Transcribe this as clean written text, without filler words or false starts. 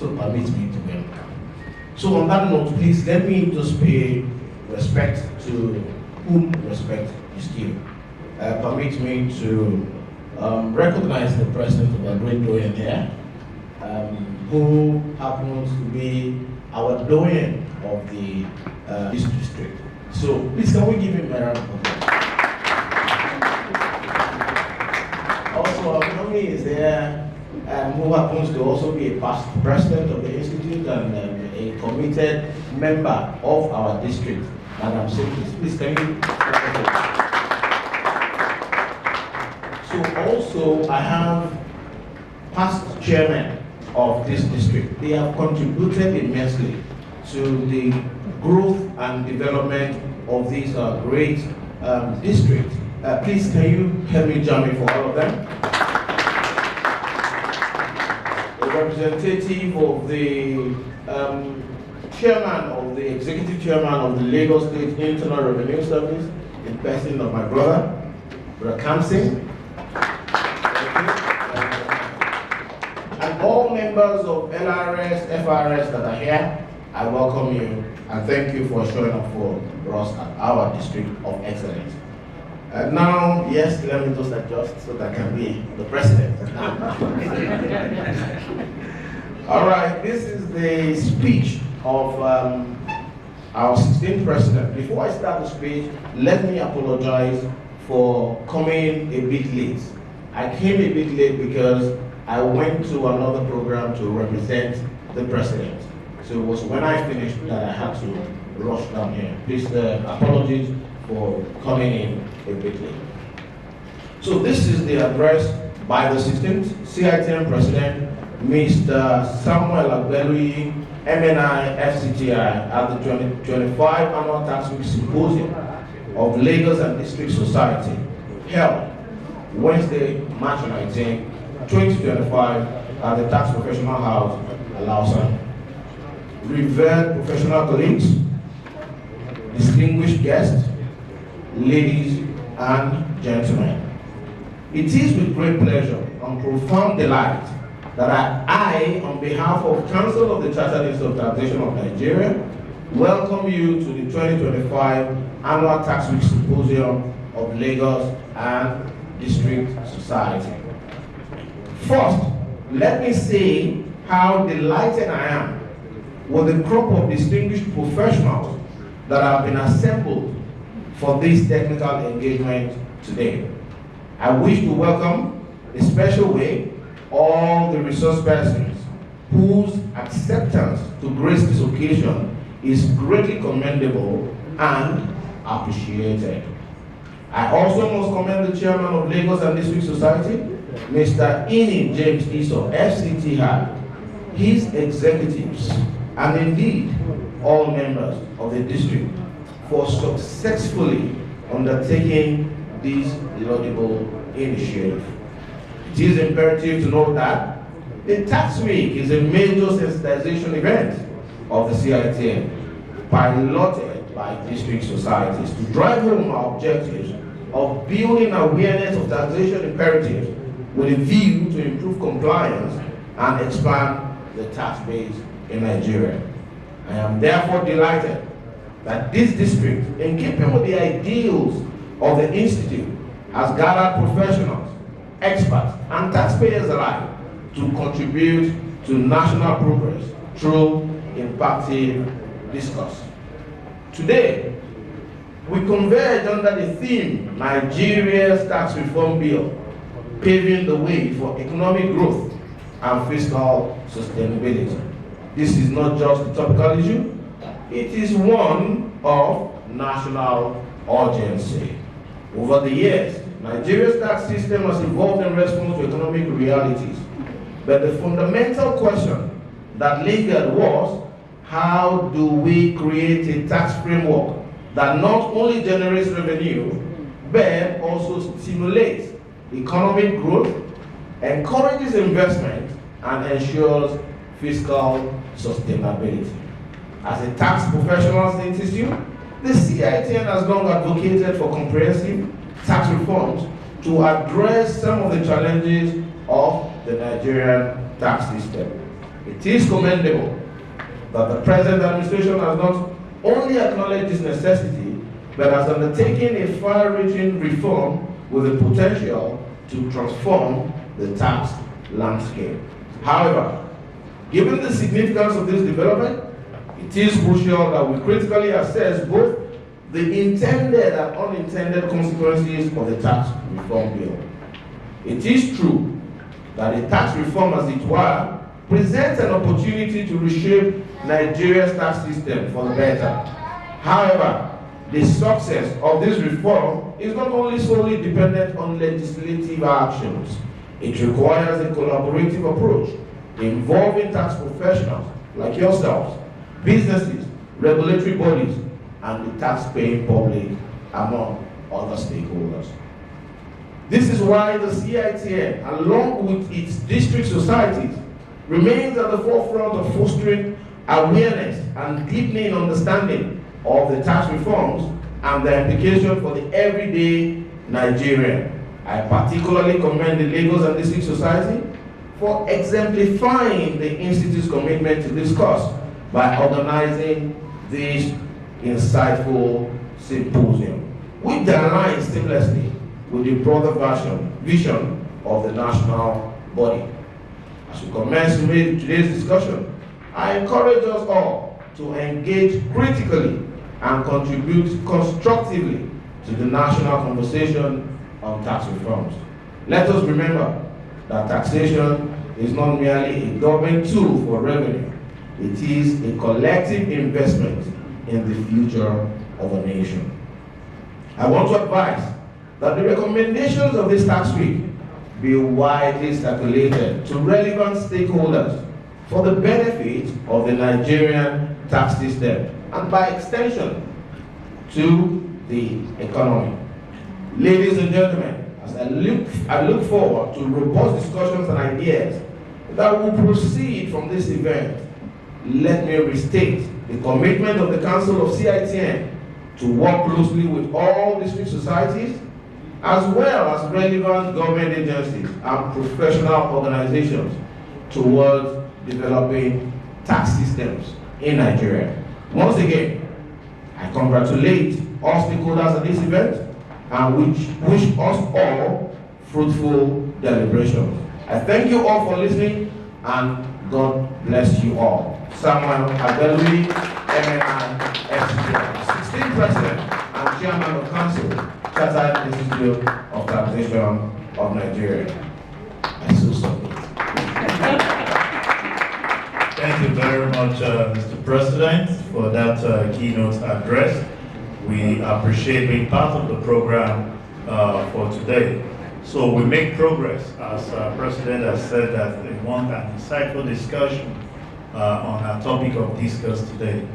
so permit me to welcome. So on that note, please let me just pay respect to whom respect is due. Permit me to recognize the president of our great doyen here, who happens to be our doyen of this district. So please can we give him a round of applause? Also, our family is there, who happens to also be a past president of the institute and a committed member of our district. Madam Secretary, please can you? So also I have past chairmen of this district. They have contributed immensely to the growth and development of this great district. Please can you help me jam in for all of them? A representative of the chairman of the executive chairman of the Lagos State Internal Revenue Service, in person of my brother, Brother Kamsing. And all members of LRS, FRS that are here, I welcome you and thank you for showing up for us at our district of excellence. And now, yes, let me just adjust so that I can be the president. All right, this is the speech of our 16th president. Before I start the speech, let me apologize for coming a bit late. I came a bit late because I went to another program to represent the president. So it was when I finished that I had to rush down here. Please, apologies for coming in a bit late. So this is the address by the 16th CITM president, Mr. Samuel AGBELUYI, MNI FCTI, at the 2025 Annual Tax Week Symposium of Lagos and District Society, held Wednesday, March 19, 2025, at the Tax Professional House, Olusola. Revered professional colleagues, distinguished guests, ladies and gentlemen. It is with great pleasure and profound delight that I, on behalf of Council of the Chartered Institute of Taxation of Nigeria, welcome you to the 2025 Annual Tax Week Symposium of Lagos and District Society. First, let me say how delighted I am with the crop of distinguished professionals that have been assembled for this technical engagement today. I wish to welcome in a special way all the resource persons whose acceptance to grace this occasion is greatly commendable and appreciated. I also must commend the chairman of Lagos and District Society, Mr. Ini James Iso, FCTI, his executives, and indeed all members of the district for successfully undertaking this laudable initiative. It is imperative to note that the Tax Week is a major sensitization event of the CITM, piloted by district societies to drive home our objectives of building awareness of taxation imperatives with a view to improve compliance and expand the tax base in Nigeria. I am therefore delighted that this district, in keeping with the ideals of the Institute, has gathered professionals, experts, and taxpayers alike to contribute to national progress through impactful discourse. Today, we converge under the theme Nigeria's Tax Reform Bill, paving the way for economic growth and fiscal sustainability. This is not just a topical issue, it is one of national urgency. Over the years, Nigeria's tax system has evolved in response to economic realities. But the fundamental question that lingered was, how do we create a tax framework that not only generates revenue, but also stimulates economic growth, encourages investment, and ensures fiscal sustainability? As a tax professionals institute, the CITN has long advocated for comprehensive tax reforms to address some of the challenges of the Nigerian tax system. It is commendable that the present administration has not only acknowledged this necessity, but has undertaken a far-reaching reform with the potential to transform the tax landscape. However, given the significance of this development, it is crucial that we critically assess both the intended and unintended consequences of the tax reform bill. It is true that a tax reform, as it were, presents an opportunity to reshape Nigeria's tax system for the better. However, the success of this reform is not only solely dependent on legislative actions. It requires a collaborative approach involving tax professionals like yourselves, businesses, regulatory bodies, and the tax-paying public, among other stakeholders. This is why the CITN, along with its district societies, remains at the forefront of fostering awareness and deepening understanding of the tax reforms and their implication for the everyday Nigerian. I particularly commend the Lagos and District Society for exemplifying the Institute's commitment to this cause by organizing this insightful symposium, which aligns seamlessly with the broader vision of the national body. As we commence today's discussion, I encourage us all to engage critically and contribute constructively to the national conversation on tax reforms. Let us remember that taxation is not merely a government tool for revenue. It is a collective investment in the future of a nation. I want to advise that the recommendations of this tax week be widely circulated to relevant stakeholders for the benefit of the Nigerian tax system and by extension to the economy. Ladies and gentlemen, as I look forward to robust discussions and ideas that will proceed from this event, let me restate the commitment of the Council of CITN to work closely with all district societies as well as relevant government agencies and professional organizations towards developing tax systems in Nigeria. Once again, I congratulate all stakeholders at this event and wish us all fruitful deliberations. I thank you all for listening and God bless you all. Samuel AGBELUYI, MNI, FCTI, 16th President and Chairman of Council, Chartered Institute of Taxation of Nigeria. I so submit. Thank you very much, Mr. President, for that keynote address. We appreciate being part of the program for today. So we make progress, as President has said, that they want an insightful discussion on our topic of discuss today.